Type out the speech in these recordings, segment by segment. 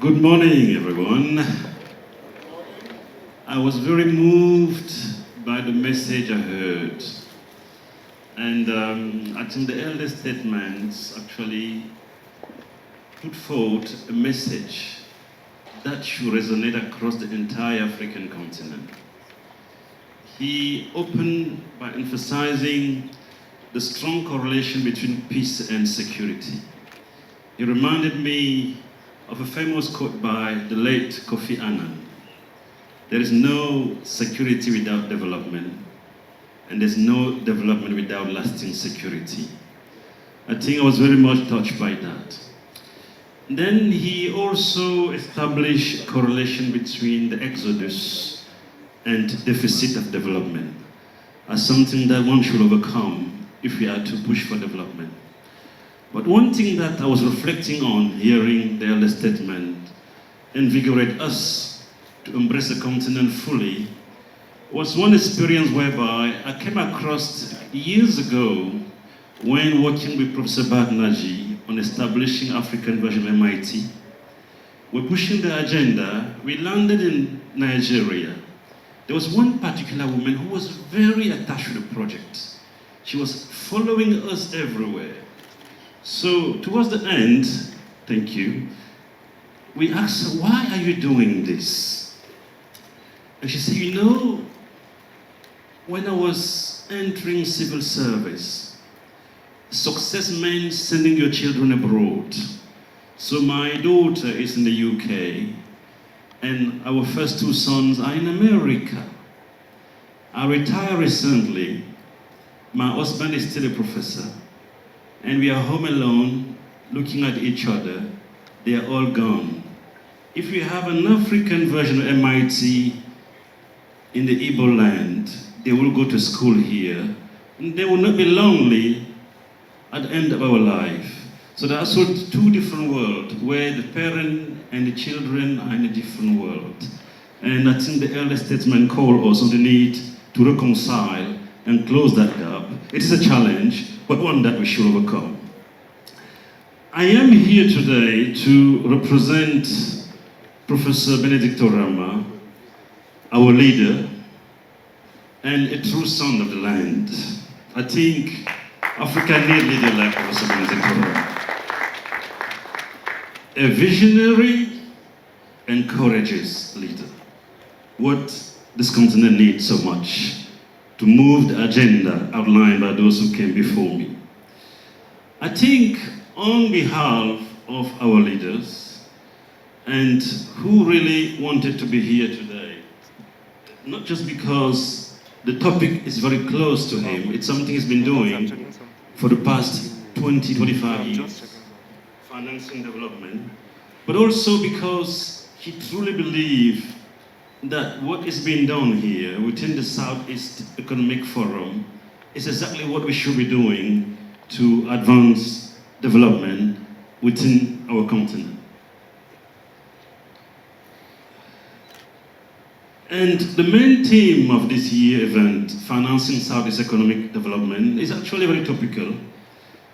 Good morning, everyone. I was very moved by the message I heard. And I think the elder statements actually put forth a message that should resonate across the entire African continent. He opened by emphasizing the strong correlation between peace and security. He reminded me of a famous quote by the late Kofi Annan. There is no security without development, and there's no development without lasting security. I think I was very much touched by that. Then he also established correlation between the exodus and deficit of development as something that one should overcome if we are to push for development. But one thing that I was reflecting on hearing the elder statement invigorate us to embrace the continent fully was one experience whereby I came across years ago when working with Professor Badnaji on establishing African version of MIT. We're pushing the agenda. We landed in Nigeria. There was one particular woman who was very attached to the project. She was following us everywhere. So towards the end, thank you, we asked her, why are you doing this? And she said, you know, when I was entering civil service, success meant sending your children abroad. So my daughter is in the UK, and our first two sons are in America. I retired recently. My husband is still a professor. And we are home alone, looking at each other. They are all gone. If we have an African version of MIT in the Igbo land, they will go to school here, and they will not be lonely at the end of our life. So there are also two different worlds, where the parent and the children are in a different world. And I think the elder statesman called us on the need to reconcile and close that gap. It is a challenge, but one that we should overcome. I am here today to represent Professor Benedict Oramah, our leader, and a true son of the land. I think Africa needs a leader like Professor Benedict Oramah. A visionary and courageous leader. What this continent needs so much to move the agenda outlined by those who came before me. I think on behalf of our leaders and who really wanted to be here today, not just because the topic is very close to him, it's something he's been doing for the past 20, 25 years, financing development, but also because he truly believed that what is being done here within the Southeast Economic Forum is exactly what we should be doing to advance development within our continent. And the main theme of this year event, Financing Southeast Economic Development, is actually very topical.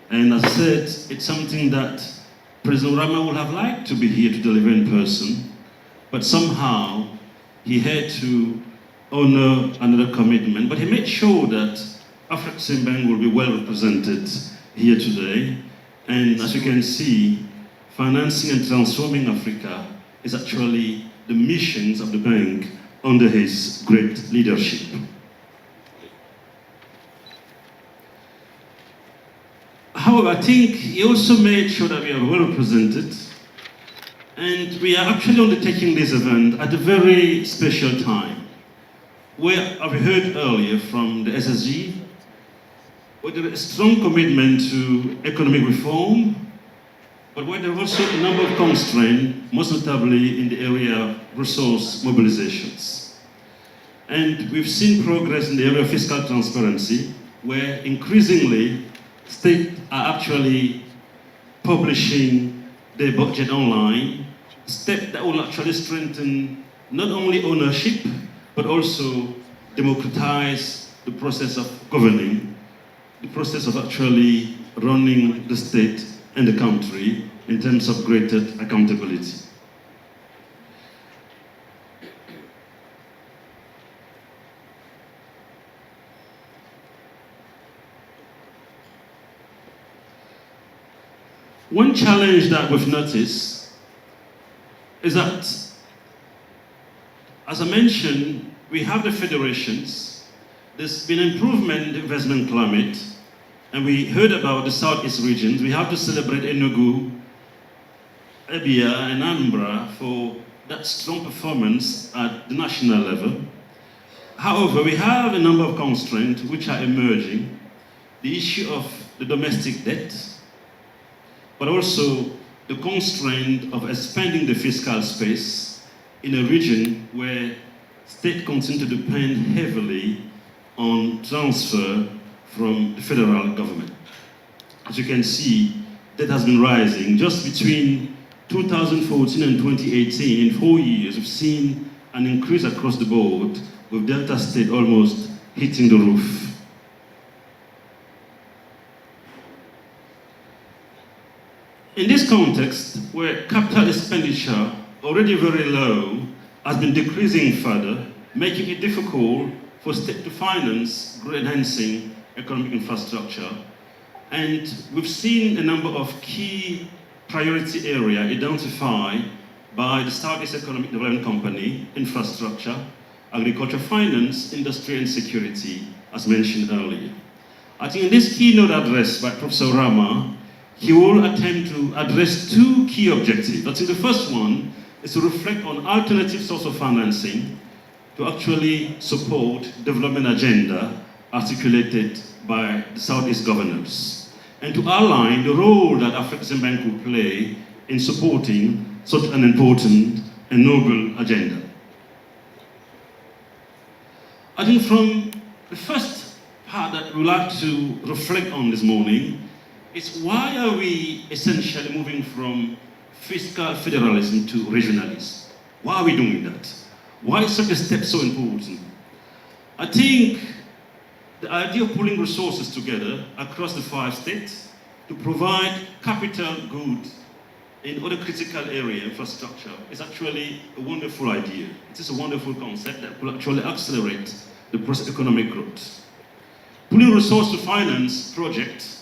And as I said, it's something that President Oramah would have liked to be here to deliver in person, but somehow he had to honor another commitment, but he made sure that AFREXIMBANK will be well represented here today. And as you can see, financing and transforming Africa is actually the missions of the bank under his great leadership. However, I think he also made sure that we are well represented. And we are actually undertaking this event at a very special time, where I've heard earlier from the SSG, where there is a strong commitment to economic reform, but where there are also a number of constraints, most notably in the area of resource mobilizations. And we've seen progress in the area of fiscal transparency, where increasingly states are actually publishing their budget online, step that will actually strengthen not only ownership, but also democratize the process of governing, the process of actually running the state and the country in terms of greater accountability. One challenge that we've noticed is that, as I mentioned, we have the federations. There's been improvement in the investment climate, and we heard about the Southeast regions. We have to celebrate Enugu, Abia, and Anambra for that strong performance at the national level. However, we have a number of constraints which are emerging. The issue of the domestic debt, but also the constraint of expanding the fiscal space in a region where states continue to depend heavily on transfer from the federal government. As you can see, debt has been rising. Just between 2014 and 2018, in 4 years, we've seen an increase across the board, with Delta State almost hitting the roof. In this context, where capital expenditure, already very low, has been decreasing further, making it difficult for states to finance enhancing economic infrastructure. And we've seen a number of key priority areas identified by the Southeast Economic Development Company: infrastructure, agriculture, finance, industry, and security, as mentioned earlier. I think in this keynote address by Professor Oramah, he will attempt to address two key objectives. I think the first one is to reflect on alternative source of financing to actually support development agenda articulated by the Southeast governors, and to outline the role that AFREXIMBANK will play in supporting such an important and noble agenda. I think from the first part that we'd like to reflect on this morning is, why are we essentially moving from fiscal federalism to regionalism? Why are we doing that? Why is such a step so important? I think the idea of pulling resources together across the 5 states to provide capital goods in other critical area infrastructure is actually a wonderful idea. It is a wonderful concept that will actually accelerate the process of economic growth. Pulling resources to finance projects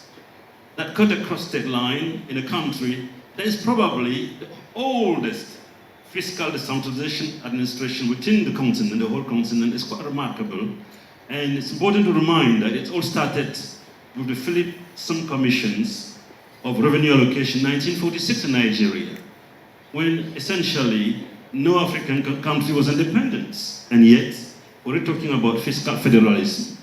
that cut across state line in a country that is probably the oldest fiscal decentralization administration within the continent, the whole continent, is quite remarkable. And it's important to remind that it all started with the Philipson Commissions of Revenue Allocation 1946 in Nigeria, when essentially no African country was independent. And yet, we're talking about fiscal federalism.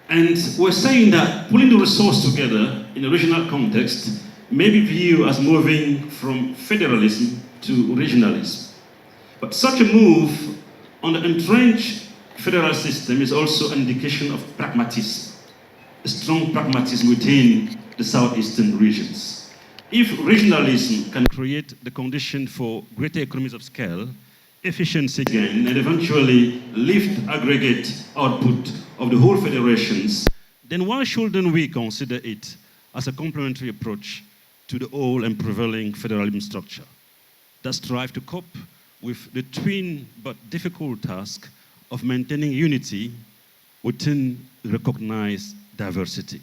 And we're saying that pulling the resource together in a regional context may be viewed as moving from federalism to regionalism. But such a move on the entrenched federal system is also an indication of pragmatism, a strong pragmatism within the southeastern regions. If regionalism can create the condition for greater economies of scale, efficiency gain, and eventually lift aggregate output of the whole federations, then why shouldn't we consider it as a complementary approach to the old and prevailing federalism structure that strive to cope with the twin but difficult task of maintaining unity within recognized diversity?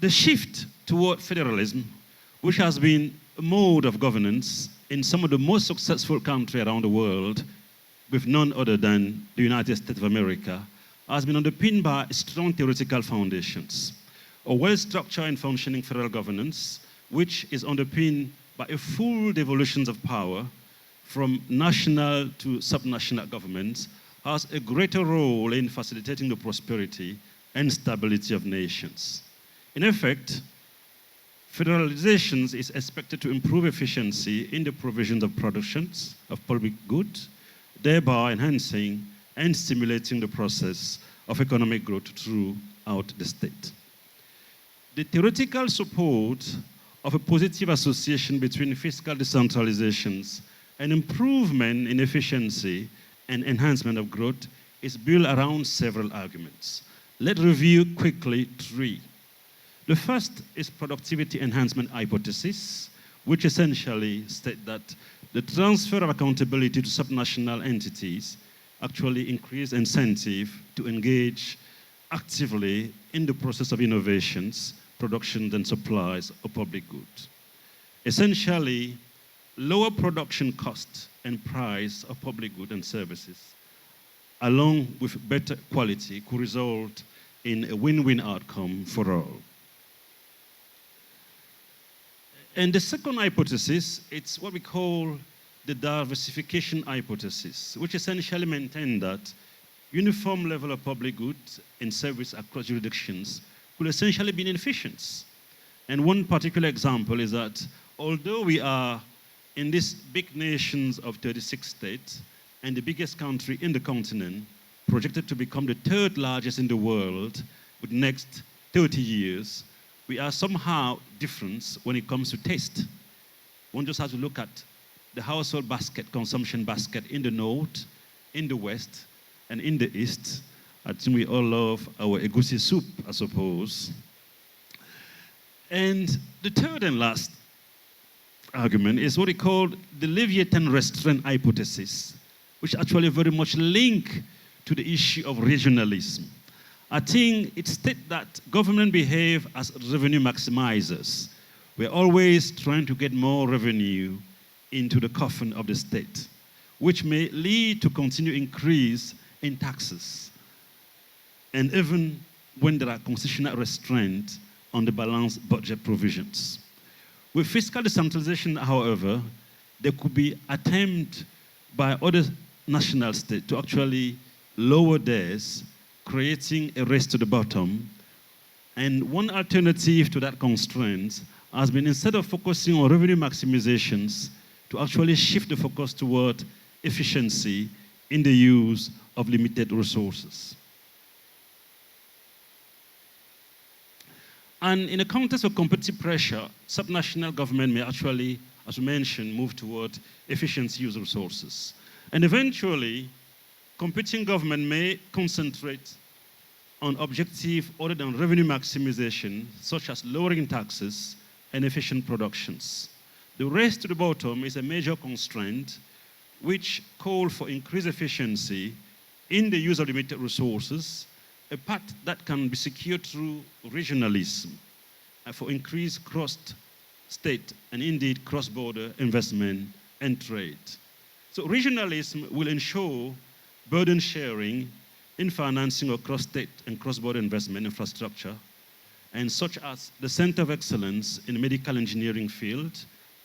The shift toward federalism, which has been a mode of governance in some of the most successful countries around the world, with none other than the United States of America, has been underpinned by strong theoretical foundations. A well-structured and functioning federal governance, which is underpinned by a full devolution of power from national to subnational governments, has a greater role in facilitating the prosperity and stability of nations. In effect, federalization is expected to improve efficiency in the provision of productions of public goods, thereby enhancing and stimulating the process of economic growth throughout the state. The theoretical support of a positive association between fiscal decentralizations and improvement in efficiency and enhancement of growth is built around several arguments. Let's review quickly 3. The first is productivity enhancement hypothesis, which essentially states that the transfer of accountability to subnational entities actually increase incentive to engage actively in the process of innovations, production, and supplies of public goods. Essentially, lower production cost and price of public goods and services, along with better quality, could result in a win-win outcome for all. And the second hypothesis, it's what we call the diversification hypothesis, which essentially maintains that uniform level of public goods and service across jurisdictions could essentially be inefficient. And one particular example is that although we are in these big nations of 36 states and the biggest country in the continent, projected to become the third largest in the world with the next 30 years, we are somehow different when it comes to taste. One just has to look at the household basket, consumption basket in the north, in the west, and in the east. I think we all love our egusi soup, I suppose. And the third and last argument is what we call the Leviathan restraint hypothesis, which actually very much link to the issue of regionalism. I think it states that government behave as revenue maximizers. We're always trying to get more revenue into the coffin of the state, which may lead to continued increase in taxes, and even when there are constitutional restraints on the balanced budget provisions. With fiscal decentralization, however, there could be attempt by other national states to actually lower theirs, creating a race to the bottom. And one alternative to that constraint has been, instead of focusing on revenue maximizations, to actually shift the focus toward efficiency in the use of limited resources. And in a context of competitive pressure, subnational government may actually, as we mentioned, move toward efficient use of resources. And eventually, competing government may concentrate on objectives other than revenue maximization, such as lowering taxes and efficient productions. The race to the bottom is a major constraint which calls for increased efficiency in the use of limited resources, a path that can be secured through regionalism for increased cross-state and indeed cross-border investment and trade. So regionalism will ensure burden sharing in financing of cross-state and cross-border investment infrastructure, and such as the Center of Excellence in the medical engineering field,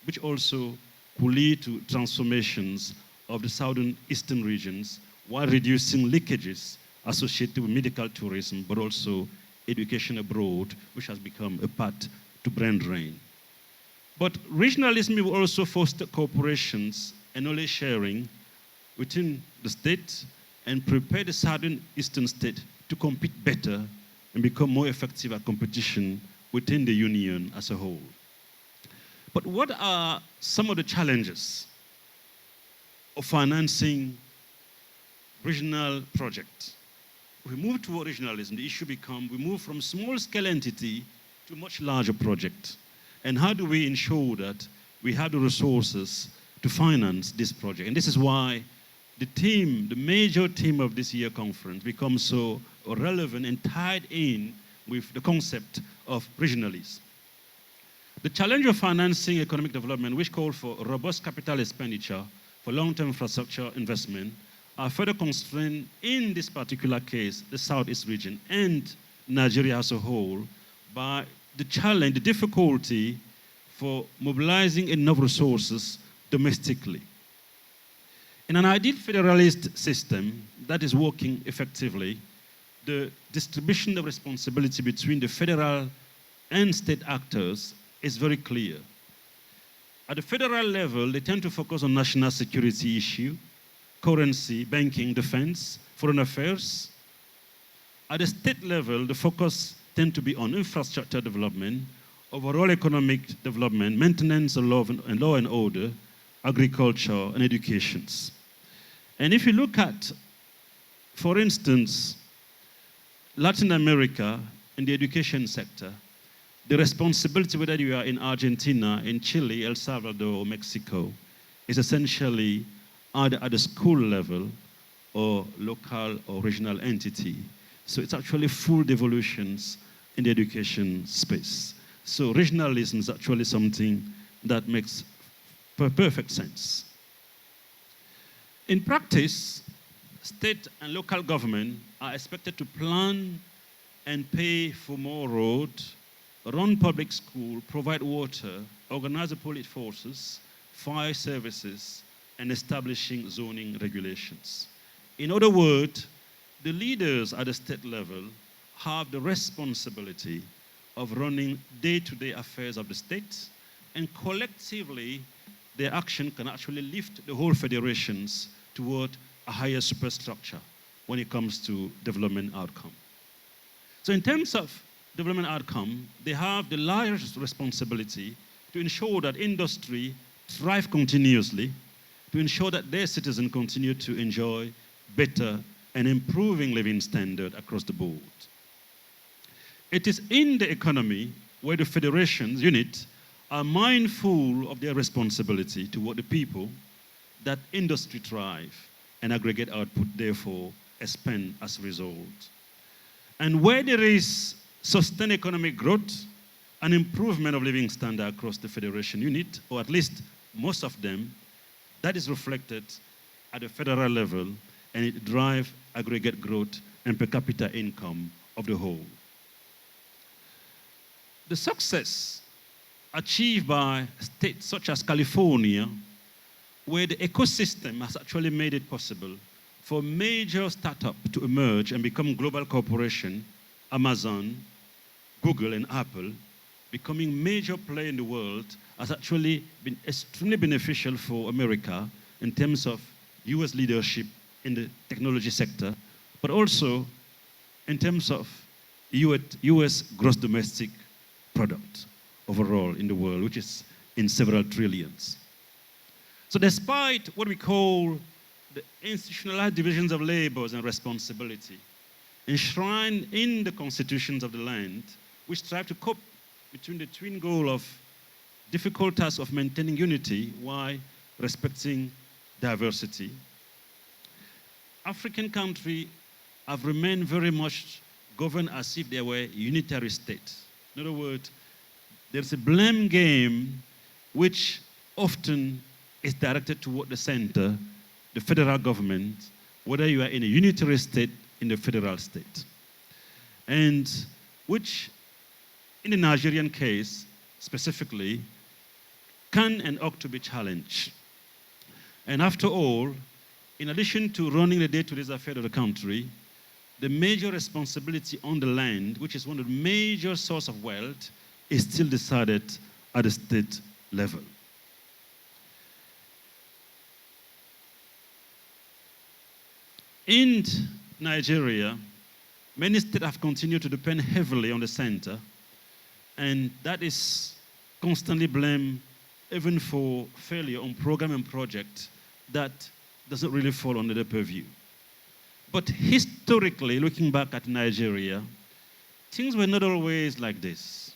which also could lead to transformations of the southern eastern regions while reducing leakages associated with medical tourism, but also education abroad, which has become a path to brain drain. But regionalism will also foster cooperations and knowledge sharing within the state and prepare the southern eastern state to compete better and become more effective at competition within the union as a whole. But what are some of the challenges of financing regional projects? We move toward regionalism, the issue becomes we move from small-scale entity to much larger project. And how do we ensure that we have the resources to finance this project? And this is why the major theme of this year conference becomes so relevant and tied in with the concept of regionalism. The challenge of financing economic development, which calls for robust capital expenditure for long-term infrastructure investment, are further constrained in this particular case, the Southeast region and Nigeria as a whole, by the challenge, the difficulty for mobilizing enough resources domestically. In an ideal federalist system that is working effectively, the distribution of responsibility between the federal and state actors is very clear. At the federal level, they tend to focus on national security issue, currency, banking, defense, foreign affairs. At the state level, the focus tends to be on infrastructure development, overall economic development, maintenance of law and order, agriculture, and education. And if you look at, for instance, Latin America in the education sector, the responsibility, whether you are in Argentina, in Chile, El Salvador, or Mexico, is essentially either at the school level or local or regional entity. So it's actually full devolutions in the education space. So regionalism is actually something that makes perfect sense. In practice, state and local government are expected to plan and pay for more road, run public school, provide water, organize the police forces, fire services, and establishing zoning regulations. In other words, the leaders at the state level have the responsibility of running day-to-day affairs of the state, and collectively, their action can actually lift the whole federations toward a higher superstructure when it comes to development outcome. So in terms of development outcome, they have the largest responsibility to ensure that industry thrive continuously, to ensure that their citizens continue to enjoy better and improving living standard across the board. It is in the economy where the federations unit are mindful of their responsibility toward the people that industry thrive and aggregate output therefore expand as a result. And where there is sustained economic growth and improvement of living standard across the federation unit, or at least most of them, that is reflected at the federal level, and it drives aggregate growth and per capita income of the whole. The success achieved by states such as California, where the ecosystem has actually made it possible for major startups to emerge and become global corporations, Amazon, Google, and Apple, becoming major player in the world, has actually been extremely beneficial for America in terms of US leadership in the technology sector, but also in terms of US gross domestic product overall in the world, which is in several trillions. So despite what we call the institutionalized divisions of labors and responsibility enshrined in the constitutions of the land, we strive to cope between the twin goal of difficult task of maintaining unity while respecting diversity. African countries have remained very much governed as if they were unitary states. In other words, there's a blame game which often is directed toward the center, the federal government, whether you are in a unitary state, in the federal state. And which, in the Nigerian case specifically, can and ought to be challenged. And after all, in addition to running the day-to-day affairs of the country, the major responsibility on the land, which is one of the major sources of wealth, is still decided at the state level. In Nigeria, many states have continued to depend heavily on the center, and that is constantly blamed even for failure on program and project that doesn't really fall under the purview. But historically, looking back at Nigeria, things were not always like this.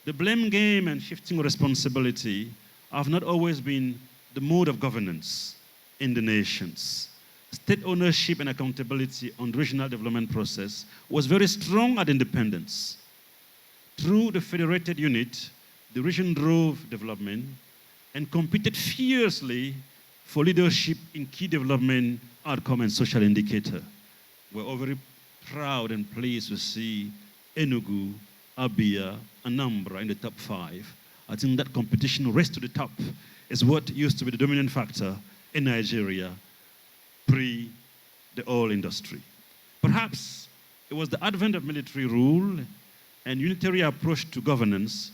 The blame game and shifting responsibility have not always been the mode of governance in the nations. State ownership and accountability on the regional development process was very strong at independence. Through the federated unit, the region drove development and competed fiercely for leadership in key development outcome and social indicator. We're all very proud and pleased to see Enugu, Abia, Anambra in the top 5. I think that competition race to the top is what used to be the dominant factor in Nigeria pre the oil industry. Perhaps it was the advent of military rule and unitary approach to governance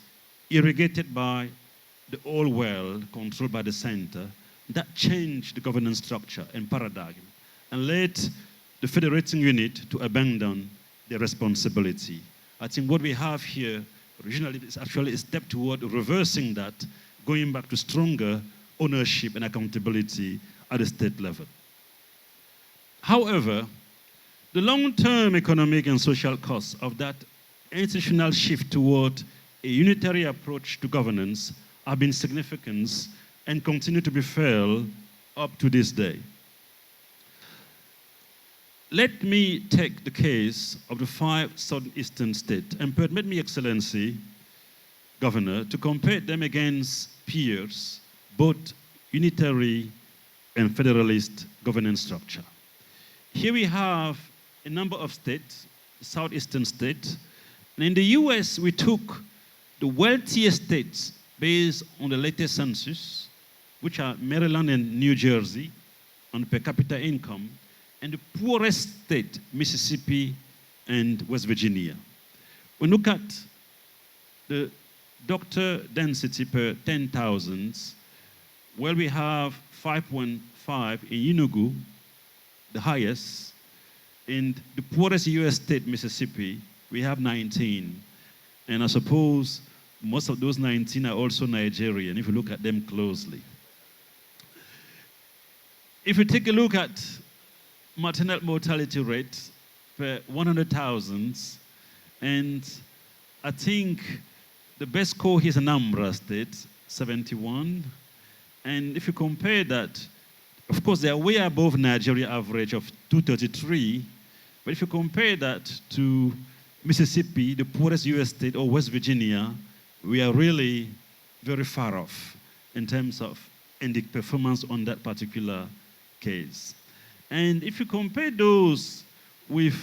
irrigated by the oil well controlled by the center that changed the governance structure and paradigm and led the federating unit to abandon their responsibility. I think what we have here regionally is actually a step toward reversing that, going back to stronger ownership and accountability at the state level. However, the long-term economic and social costs of that institutional shift toward a unitary approach to governance have been significant and continue to be felt up to this day. let me take the case of the 5 southeastern states and permit me, Excellency, Governor, to compare them against peers, both unitary and federalist governance structure. Here we have a number of states, southeastern states, and in the US we took the wealthiest states based on the latest census, which are Maryland and New Jersey, on per capita income, and the poorest state, Mississippi and West Virginia. We look at the doctor density per 10,000, well, we have 5.5 in Enugu, the highest. In the poorest US state, Mississippi, we have 19. And I suppose most of those 19 are also Nigerian, if you look at them closely. If you take a look at maternal mortality rate per 100,000, and I think the best score here is Anambra State, 71. And if you compare that, of course, they are way above Nigeria average of 233. But if you compare that to Mississippi, the poorest US state, or West Virginia, we are really very far off in terms of ending performance on that particular case. And if you compare those with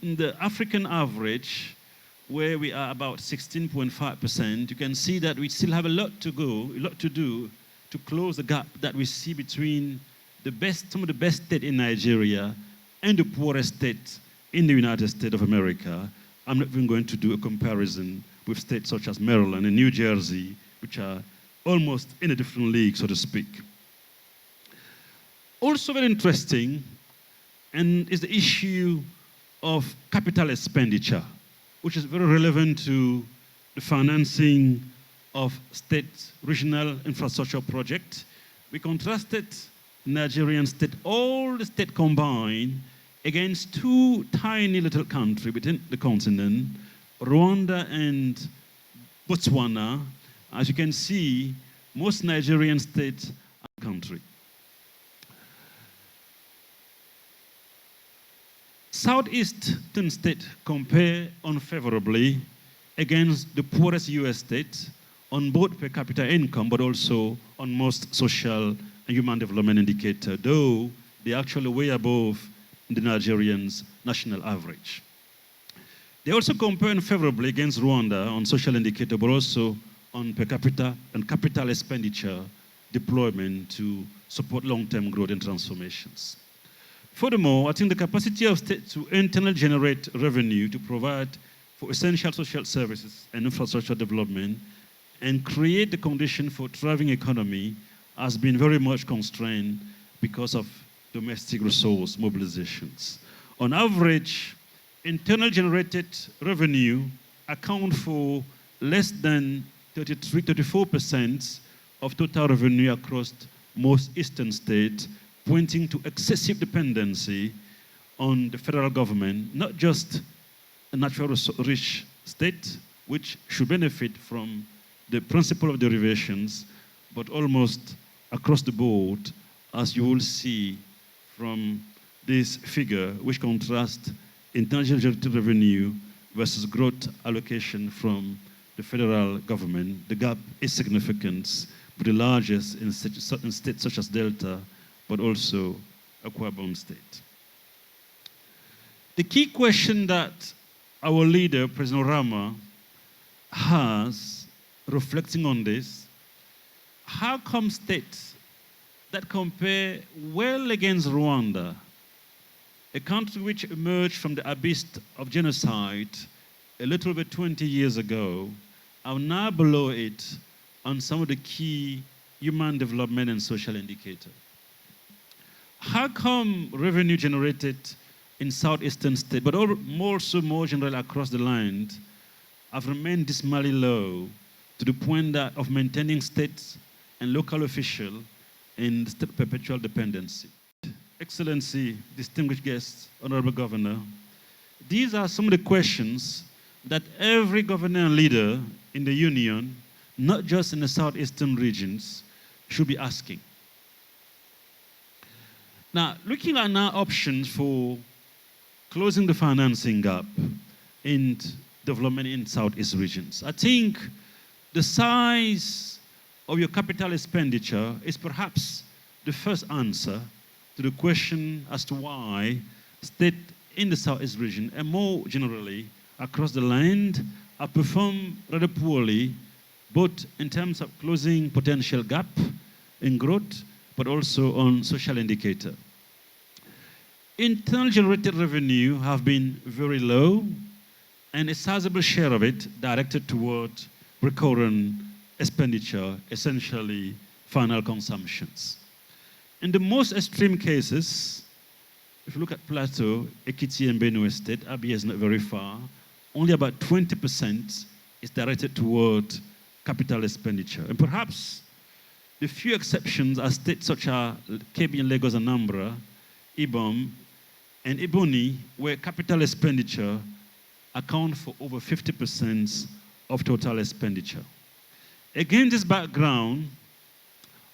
the African average, where we are about 16.5%, you can see that we still have a lot to go, a lot to do to close the gap that we see between some of the best states in Nigeria and the poorest state in the United States of America. I'm not even going to do a comparison with states such as Maryland and New Jersey, which are almost in a different league, so to speak. Also very interesting, and is the issue of capital expenditure, which is very relevant to the financing of state regional infrastructure projects. We contrasted Nigerian state, all the state combined, against 2 tiny little countries within the continent, Rwanda and Botswana. As you can see, most Nigerian states are country. Southeastern states compare unfavorably against the poorest US states on both per capita income, but also on most social and human development indicators, though they are actually way above the Nigerians' national average. They also compare unfavorably against Rwanda on social indicators, but also on per capita and capital expenditure deployment to support long-term growth and transformations. Furthermore, I think the capacity of states to internally generate revenue to provide for essential social services and infrastructure development and create the condition for thriving economy has been very much constrained because of domestic resource mobilizations. On average, internally generated revenue account for less than 34% of total revenue across most eastern states, pointing to excessive dependency on the federal government, not just a natural rich state, which should benefit from the principle of derivations, but almost across the board, as you will see from this figure, which contrasts internally generated revenue versus growth allocation from the federal government. The gap is significant, but the largest in certain states such as Delta, but also Akwa Ibom State. The key question that our leader, President Oramah, has, reflecting on this, how come states that compare well against Rwanda, a country which emerged from the abyss of genocide a little bit 20 years ago, are now below it on some of the key human development and social indicators? How come revenue generated in southeastern states, but more generally across the land, have remained dismally low to the point that of maintaining states and local officials in state perpetual dependency? Excellency, distinguished guests, Honorable Governor, these are some of the questions that every governor and leader in the Union, not just in the southeastern regions, should be asking. Now, looking at our options for closing the financing gap in development in Southeast regions. I think the size of your capital expenditure is perhaps the first answer to the question as to why states in the Southeast region and more generally across the land are performed rather poorly, both in terms of closing potential gap in growth, but also on social indicator. Internal generated revenue have been very low, and a sizable share of it directed toward recurrent expenditure, essentially final consumptions. In the most extreme cases, if you look at Plateau, Ekiti, and Benue State, Abia is not very far, only about 20% is directed toward capital expenditure. And perhaps the few exceptions are states such as Kebbi and Lagos, Anambra, Ibom, and Ebonyi, where capital expenditure account for over 50% of total expenditure. Against this background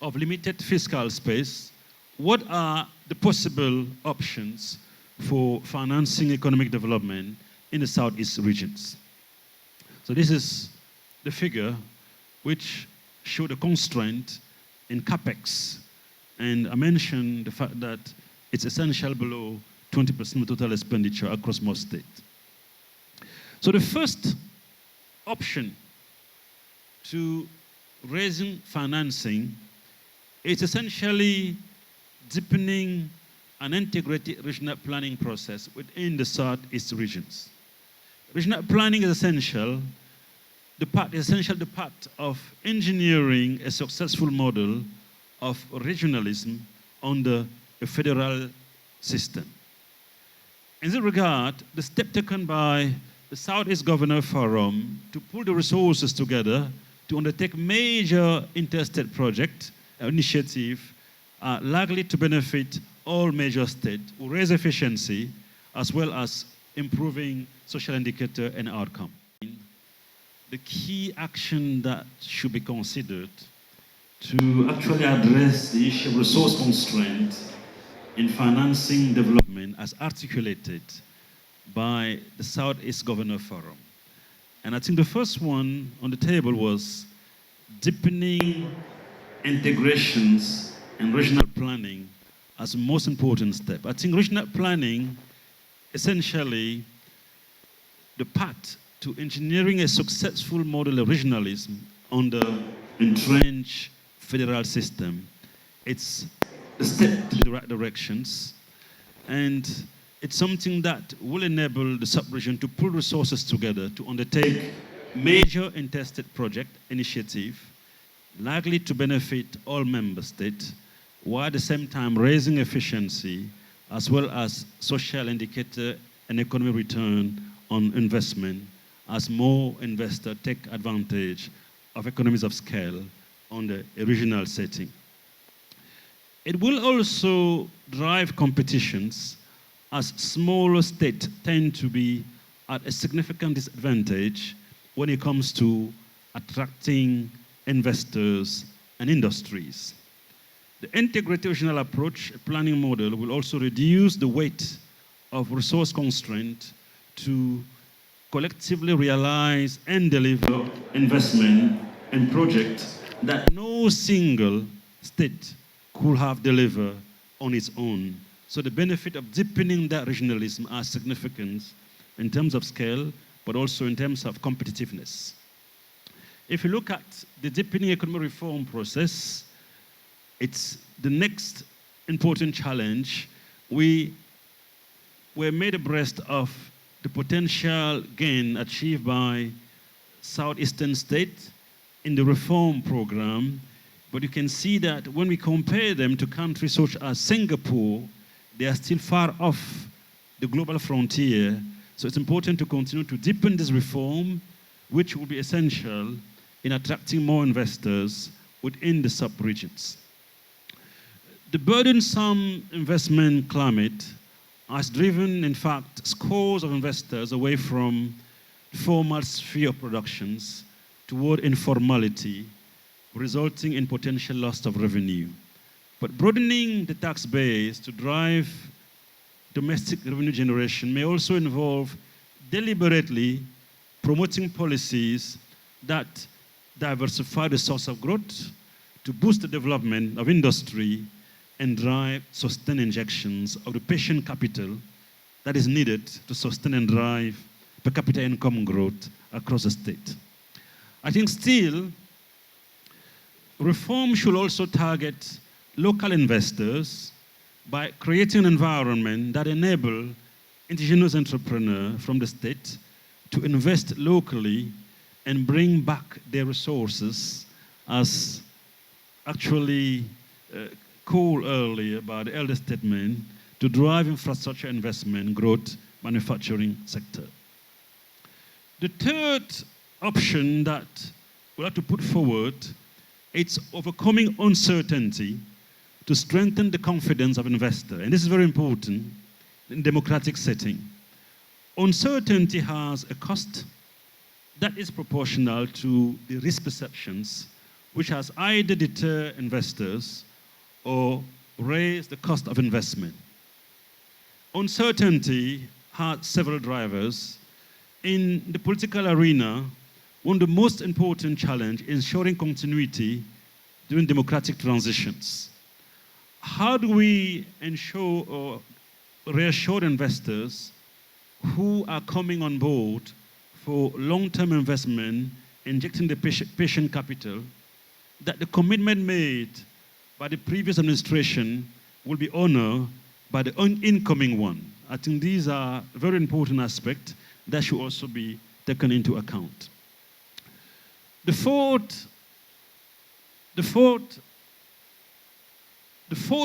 of limited fiscal space, what are the possible options for financing economic development in the Southeast regions? So this is the figure which shows the constraint in CapEx. And I mentioned the fact that it's essential below 20% of total expenditure across most states. So the first option to raising financing is essentially deepening an integrated regional planning process within the Southeast regions. Regional planning is essential. The part of engineering a successful model of regionalism under a federal system. In this regard, the step taken by the Southeast Governor Forum to pull the resources together to undertake major interstate project initiative are likely to benefit all major states who raise efficiency as well as improving social indicator and outcome. The key action that should be considered to actually address the issue of resource constraint in financing development as articulated by the Southeast Governor Forum. And I think the first one on the table was deepening integrations and regional planning as the most important step. I think regional planning, essentially, the path to engineering a successful model of regionalism under entrenched federal system, it's a step in the right directions, and it's something that will enable the sub-region to pull resources together to undertake major interstate project initiative likely to benefit all member states, while at the same time raising efficiency as well as social indicator and economic return on investment as more investors take advantage of economies of scale on a regional setting. It will also drive competitions as smaller states tend to be at a significant disadvantage when it comes to attracting investors and industries. The integrated regional approach planning model will also reduce the weight of resource constraint to collectively realize and deliver investment and projects that no single state could have delivered on its own. So the benefit of deepening that regionalism are significant in terms of scale, but also in terms of competitiveness. If you look at the deepening economic reform process, it's the next important challenge. We were made abreast of the potential gain achieved by southeastern states in the reform program, but you can see that when we compare them to countries such as Singapore, they are still far off the global frontier. So it's important to continue to deepen this reform, which will be essential in attracting more investors within the sub-regions. The burdensome investment climate has driven, in fact, scores of investors away from formal sphere of productions toward informality, resulting in potential loss of revenue. But broadening the tax base to drive domestic revenue generation may also involve deliberately promoting policies that diversify the source of growth to boost the development of industry and drive sustained injections of the patient capital that is needed to sustain and drive per capita income growth across the state. I think still, reform should also target local investors by creating an environment that enables indigenous entrepreneurs from the state to invest locally and bring back their resources, as actually called earlier by the elder statement, to drive infrastructure investment, growth, manufacturing sector. The third option that we have to put forward, it's overcoming uncertainty to strengthen the confidence of investors. And this is very important in democratic setting. Uncertainty has a cost that is proportional to the risk perceptions, which has either deter investors or raise the cost of investment. Uncertainty has several drivers. In the political arena, one of the most important challenges is ensuring continuity during democratic transitions. How do we ensure or reassure investors who are coming on board for long-term investment, injecting the patient capital, that the commitment made by the previous administration will be honored by the incoming one? I think these are very important aspects that should also be taken into account. The fourth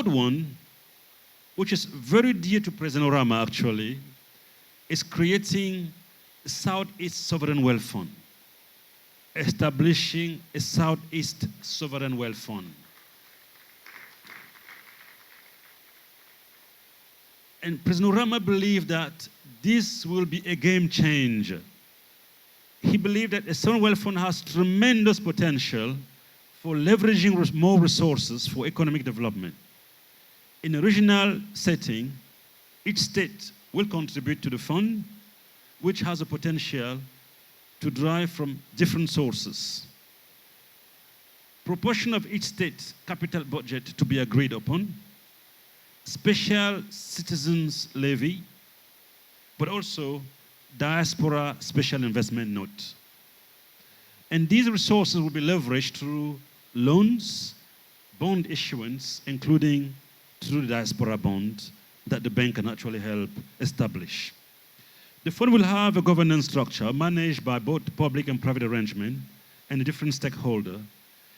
one, which is very dear to President Oramah actually, is creating a Southeast Sovereign Wealth Fund, establishing a Southeast Sovereign Wealth Fund. And President Oramah believed that this will be a game changer. He believed that a sovereign wealth fund has tremendous potential for leveraging more resources for economic development. In a regional setting, each state will contribute to the fund, which has a potential to drive from different sources. Proportion of each state's capital budget to be agreed upon, special citizens levy, but also diaspora special investment note. And these resources will be leveraged through loans, bond issuance, including through the diaspora bond that the bank can actually help establish. The fund will have a governance structure managed by both public and private arrangement and a different stakeholder.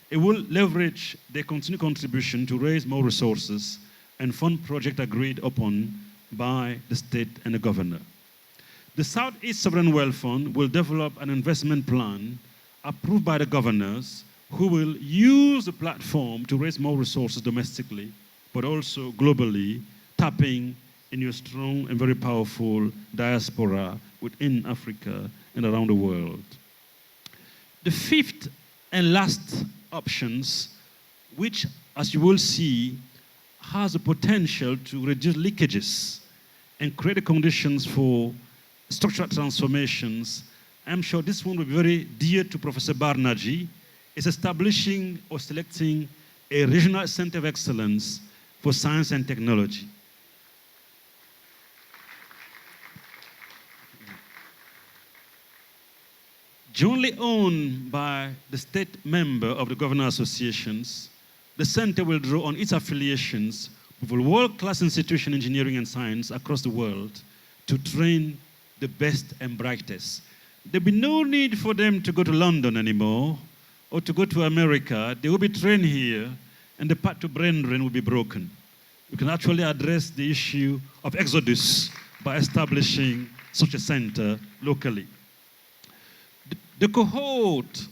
It will leverage their continued contribution to raise more resources and fund projects agreed upon by the state and the governor. The Southeast Sovereign Wealth Fund will develop an investment plan approved by the governors who will use the platform to raise more resources domestically, but also globally, tapping in your strong and very powerful diaspora within Africa and around the world. The fifth and last options, which, as you will see, has the potential to reduce leakages and create the conditions for structural transformations. I'm sure this one will be very dear to Professor Barnaji, is establishing or selecting a regional center of excellence for science and technology. Jointly owned by the state member of the governor associations, the center will draw on its affiliations with world-class institutions in engineering and science across the world to train the best and brightest. There'll be no need for them to go to London anymore or to go to America. They will be trained here, and the path to brain drain will be broken. We can actually address the issue of exodus by establishing such a center locally. The cohort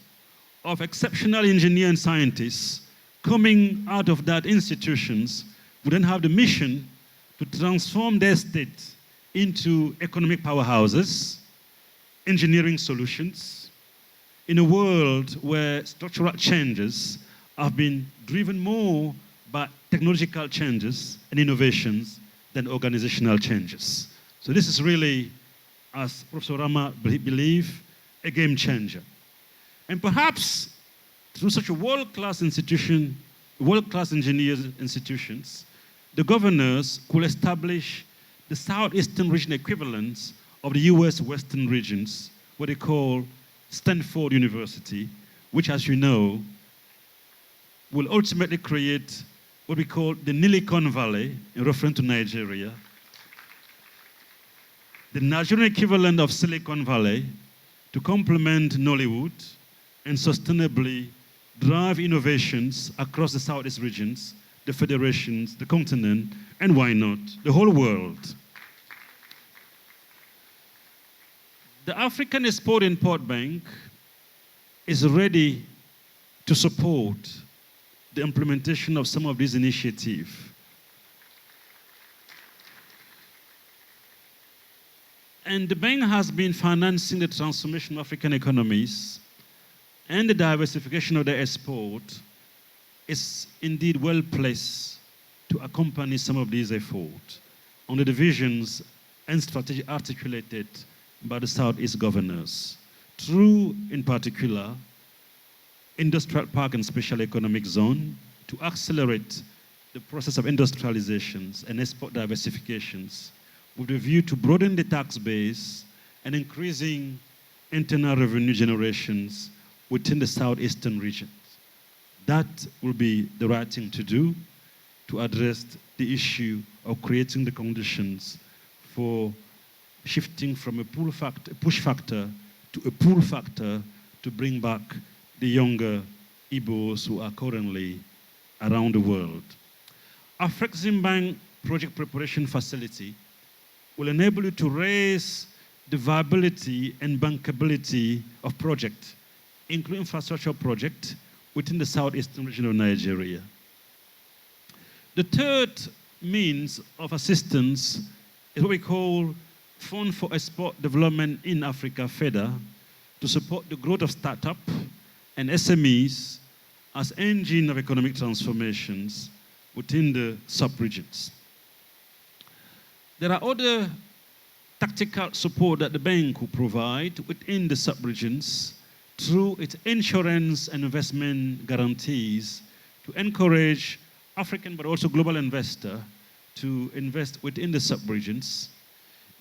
of exceptional engineers and scientists coming out of that institutions would then have the mission to transform their state into economic powerhouses, engineering solutions, in a world where structural changes have been driven more by technological changes and innovations than organizational changes. So this is really, as Professor Oramah believes, a game changer. And perhaps through such a world-class institution, world-class engineers institutions, the governors could establish the Southeastern region equivalents of the US Western regions, what they call Stanford University, which, as you know, will ultimately create what we call the Silicon Valley, in reference to Nigeria, the Nigerian equivalent of Silicon Valley, to complement Nollywood and sustainably drive innovations across the Southeast regions, the federations, the continent, and why not, the whole world. The African Export-Import Bank is ready to support the implementation of some of these initiatives. And the bank has been financing the transformation of African economies and the diversification of their export. Is indeed well placed to accompany some of these efforts under the visions and strategy articulated by the Southeast governors through, in particular, Industrial Park and Special Economic Zone to accelerate the process of industrializations and export diversifications with a view to broaden the tax base and increasing internal revenue generations within the Southeastern region. That will be the right thing to do to address the issue of creating the conditions for shifting from a push factor to a pull factor to bring back the younger Igbos who are currently around the world. AFREXIMBANK Project Preparation Facility will enable you to raise the viability and bankability of projects, including infrastructure projects, within the southeastern region of Nigeria. The third means of assistance is what we call Fund for Export Development in Africa, FEDA, to support the growth of startup and SMEs as engine of economic transformations within the sub-regions. There are other tactical support that the bank will provide within the sub-regions through its insurance and investment guarantees to encourage African but also global investors to invest within the sub-regions.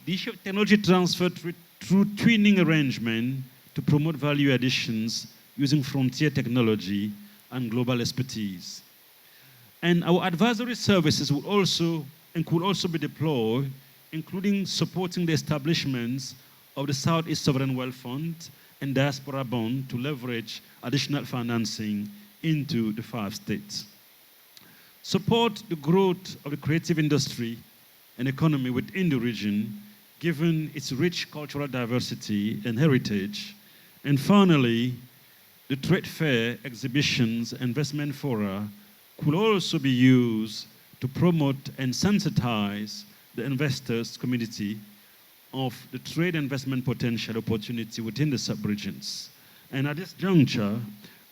The issue of technology transfer through twinning arrangement to promote value additions using frontier technology and global expertise. And our advisory services will also and could also be deployed, including supporting the establishments of the Southeast Sovereign Wealth Fund and Diaspora Bond to leverage additional financing into the 5 states. Support the growth of the creative industry and economy within the region, given its rich cultural diversity and heritage. And finally, the trade fair, exhibitions, investment fora could also be used to promote and sensitize the investors community of the trade investment potential opportunity within the sub-regions. And at this juncture,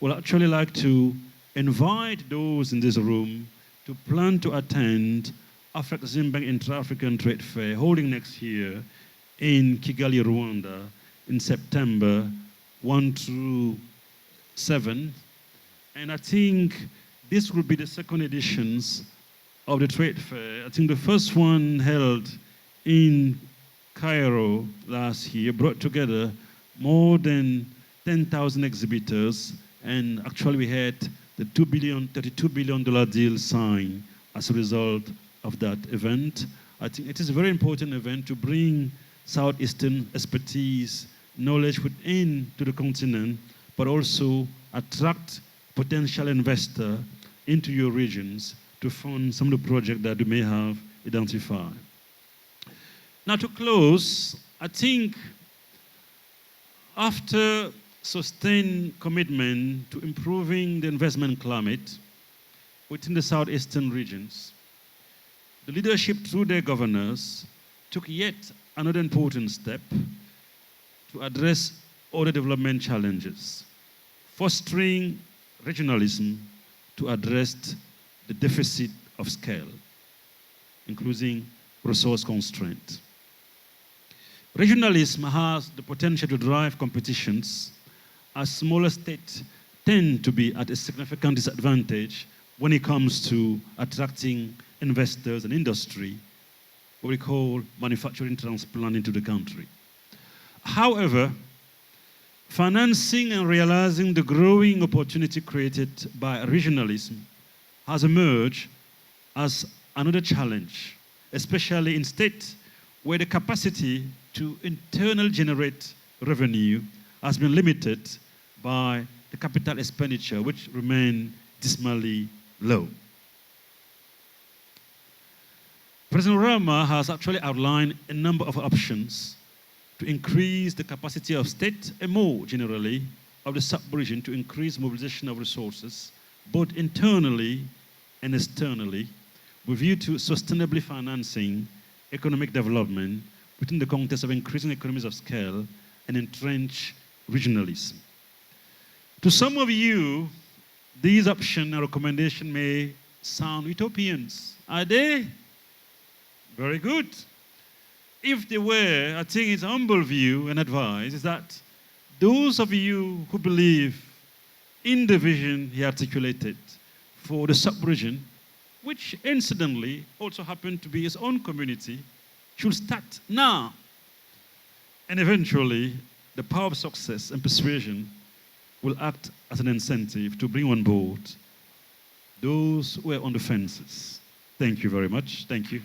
we'd actually like to invite those in this room to plan to attend AFREXIMBANK Intra-African Trade Fair holding next year in Kigali, Rwanda in September 1 through 7. And I think this will be the second editions of the trade fair. I think the first one held in Cairo last year brought together more than 10,000 exhibitors, and actually we had the $32 billion deal signed as a result of that event. I think it is a very important event to bring Southeastern expertise, knowledge within to the continent, but also attract potential investor into your regions to fund some of the projects that you may have identified. Now to close, I think after sustained commitment to improving the investment climate within the southeastern regions, the leadership through their governors took yet another important step to address other development challenges, fostering regionalism to address the deficit of scale, including resource constraint. Regionalism has the potential to drive competitions, as smaller states tend to be at a significant disadvantage when it comes to attracting investors and industry, what we call manufacturing transplant into the country. However, financing and realizing the growing opportunity created by regionalism has emerged as another challenge, especially in states where the capacity to internally generate revenue has been limited by the capital expenditure, which remain dismally low. President Oramah has actually outlined a number of options to increase the capacity of state and more generally of the sub-region to increase mobilization of resources, both internally and externally, with view to sustainably financing economic development within the context of increasing economies of scale and entrenched regionalism. To some of you, these options and recommendations may sound utopians. Are they? Very good. If they were, I think it's a humble view and advice is that those of you who believe in the vision he articulated for the sub-region, which incidentally also happened to be his own community, should start now. And eventually, the power of success and persuasion will act as an incentive to bring on board those who are on the fences. Thank you very much. Thank you.